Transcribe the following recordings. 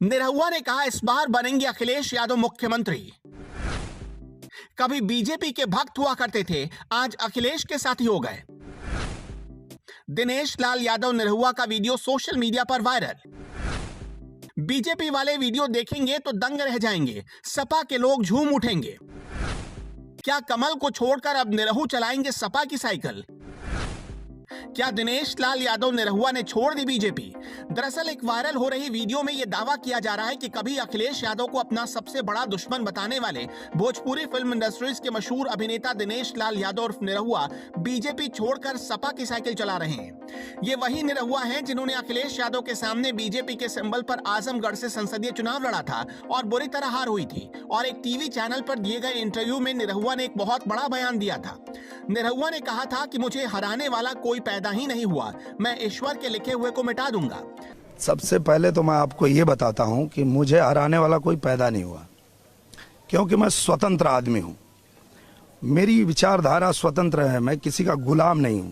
निरहुआ ने कहा इस बार बनेंगे अखिलेश यादव मुख्यमंत्री। कभी बीजेपी के भक्त हुआ करते थे, आज अखिलेश के साथी हो गए। दिनेश लाल यादव निरहुआ का वीडियो सोशल मीडिया पर वायरल। बीजेपी वाले वीडियो देखेंगे तो दंग रह जाएंगे, सपा के लोग झूम उठेंगे। क्या कमल को छोड़कर अब निरहु चलाएंगे सपा की साइकिल? क्या दिनेश लाल यादव निरहुआ ने छोड़ दी बीजेपी? दरअसल एक वायरल हो रही वीडियो में यह दावा किया जा रहा है कि कभी अखिलेश यादव को अपना सबसे बड़ा दुश्मन बताने वाले भोजपुरी फिल्म इंडस्ट्रीज के मशहूर अभिनेता दिनेश लाल यादव उर्फ निरहुआ बीजेपी छोड़कर सपा की साइकिल चला रहे हैं। ये वही निरहुआ हैं जिन्होंने अखिलेश यादव के सामने बीजेपी के सिंबल पर आजमगढ़ से संसदीय चुनाव लड़ा था और बुरी तरह हार हुई थी। और एक टीवी चैनल पर दिए गए इंटरव्यू में निरहुआ ने एक बहुत बड़ा बयान दिया था। निरहुआ ने कहा था कि मुझे हराने वाला कोई पैदा ही नहीं हुआ, मैं ईश्वर के लिखे हुए को मिटा दूंगा। सबसे पहले तो मैं आपको ये बताता हूं कि मुझे हराने वाला कोई पैदा नहीं हुआ, क्योंकि मैं स्वतंत्र आदमी हूं। मेरी विचारधारा स्वतंत्र है, मैं किसी का गुलाम नहीं हूं।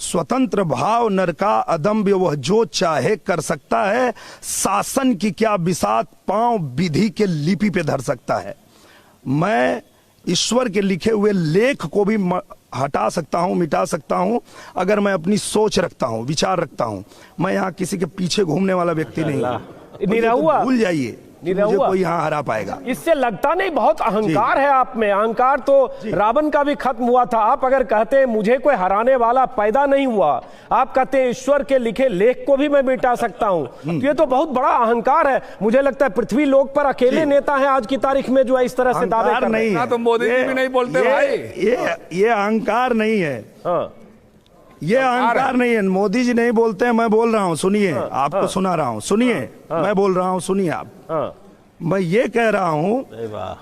स्वतंत्र भाव नर का अदम्य, वह जो चाहे कर सकता है। शासन की क्या बिसात, पांव विधि के लिपि पे धर सकता है। मैं ईश्वर के लिखे हुए लेख को भी हटा सकता हूं, मिटा सकता हूं, अगर मैं अपनी सोच रखता हूं, विचार रखता हूं। मैं यहाँ किसी के पीछे घूमने वाला व्यक्ति नहीं हूं। निरहुआ, भूल जाइए, मुझे कोई यहाँ हरा पाएगा। इससे लगता नहीं बहुत अहंकार है आप में। अहंकार तो रावण का भी खत्म हुआ था। आप अगर कहते हैं मुझे कोई हराने वाला पैदा नहीं हुआ, आप कहते हैं ईश्वर के लिखे लेख को भी मैं मिटा सकता हूं, तो ये तो बहुत बड़ा अहंकार है। मुझे लगता है पृथ्वी लोक पर अकेले नेता हैं आज की तारीख में जो है इस तरह से दावे कर रहे हैं। तो मोदी जी भी नहीं बोलते भाई। ये अहंकार नहीं है, ये अहंकार नहीं है। मोदी जी नहीं बोलते हैं, मैं बोल रहा हूं, सुनिए। आपको सुना रहा हूं, सुनिए। मैं बोल रहा हूं, सुनिए आप। मैं ये कह रहा हूं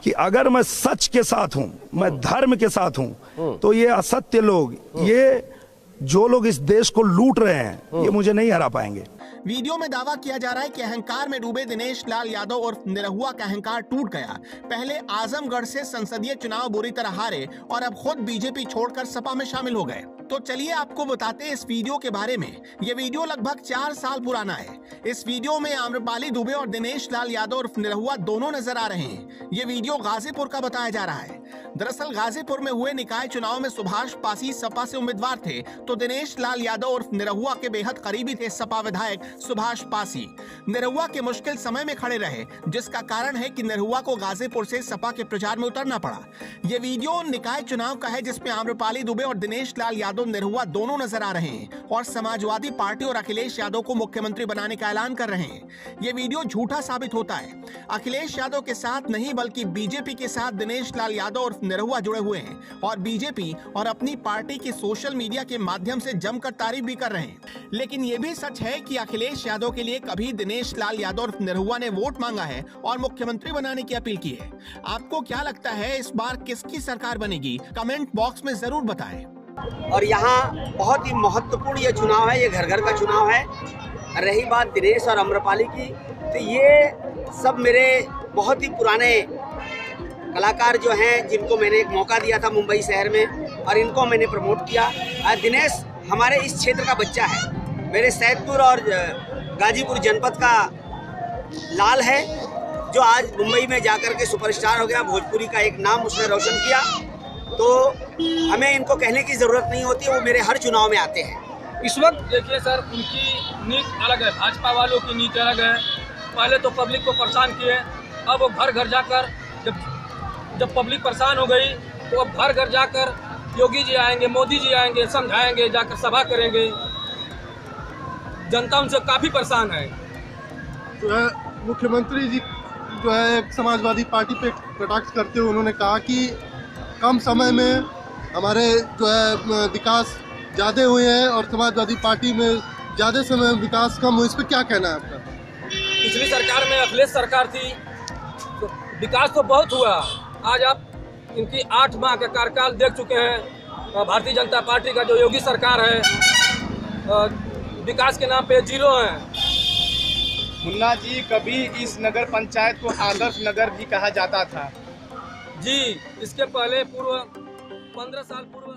कि अगर मैं सच के साथ हूं, मैं धर्म के साथ हूं, तो ये असत्य लोग, ये जो लोग इस देश को लूट रहे हैं, ये मुझे नहीं हरा पाएंगे। वीडियो में दावा किया जा रहा है कि अहंकार में डूबे दिनेश लाल यादव और निरहुआ का अहंकार टूट गया। पहले आजमगढ़ से संसदीय चुनाव बुरी तरह हारे और अब खुद बीजेपी छोड़कर सपा में शामिल हो गए। तो चलिए आपको बताते हैं इस वीडियो के बारे में। ये वीडियो लगभग 4 साल पुराना है। इस वीडियो में आम्रपाली दुबे और दिनेश लाल यादव और निरहुआ दोनों नजर आ रहे हैं। ये वीडियो गाजीपुर का बताया जा रहा है। दरअसल गाजीपुर में हुए निकाय चुनाव में सुभाष पासी सपा से उम्मीदवार थे, तो दिनेश लाल यादव और निरहुआ के बेहद करीबी थे सपा विधायक सुभाष पासी। निरहुआ के मुश्किल समय में खड़े रहे, जिसका कारण है कि निरहुआ को गाजीपुर से सपा के प्रचार में उतरना पड़ा। ये वीडियो निकाय चुनाव का है, जिसमें आम्रपाली दुबे और दिनेश लाल यादव निरहुआ दोनों नजर आ रहे हैं और समाजवादी पार्टी और अखिलेश यादव को मुख्यमंत्री बनाने का ऐलान कर रहे हैं। ये वीडियो झूठा साबित होता है। अखिलेश यादव के साथ नहीं बल्कि बीजेपी के साथ दिनेश लाल यादव और निरहुआ जुड़े हुए हैं और बीजेपी और अपनी पार्टी की सोशल मीडिया के माध्यम से जमकर तारीफ भी कर रहे हैं। लेकिन ये भी सच है कि अखिलेश यादव के लिए कभी दिनेश लाल यादव और निरहुआ ने वोट मांगा है और मुख्यमंत्री बनाने की अपील की है। आपको क्या लगता है इस बार किसकी सरकार बनेगी? कमेंट बॉक्स में जरूर बताएं। और यहाँ बहुत ही महत्वपूर्ण ये चुनाव है, ये घर घर का चुनाव है। रही बात दिनेश और आम्रपाली की, तो ये सब मेरे बहुत ही पुराने कलाकार जो हैं, जिनको मैंने एक मौका दिया था मुंबई शहर में और इनको मैंने प्रमोट किया। दिनेश हमारे इस क्षेत्र का बच्चा है, मेरे सैदपुर और गाजीपुर जनपद का लाल है, जो आज मुंबई में जाकर के सुपरस्टार हो गया। भोजपुरी का एक नाम उसने रोशन किया। तो हमें इनको कहने की ज़रूरत नहीं होती, वो मेरे हर चुनाव में आते हैं। इस वक्त देखिए सर, उनकी नीति अलग है, भाजपा वालों की नीति अलग है। पहले तो पब्लिक को परेशान किए, अब वो घर घर जाकर जब पब्लिक परेशान हो गई तो अब घर घर जाकर योगी जी आएंगे, मोदी जी आएंगे, समझाएंगे, जाकर सभा करेंगे। जनता उनसे काफ़ी परेशान है। जो है मुख्यमंत्री जी जो है एक समाजवादी पार्टी पे कटाक्ष करते हुए उन्होंने कहा कि कम समय में हमारे जो है विकास ज़्यादा हुए हैं और समाजवादी पार्टी में ज़्यादा समय में विकास कम हुआ। इस पर क्या कहना है आपका? पिछली सरकार में अखिलेश सरकार थी तो विकास तो बहुत हुआ। आज आप इनकी 8 माह का कार्यकाल देख चुके हैं। भारतीय जनता पार्टी का जो योगी सरकार है, विकास के नाम पे 0 है। मुन्ना जी, कभी इस नगर पंचायत को आदर्श नगर भी कहा जाता था। जी, इसके पहले 15 साल पूर्व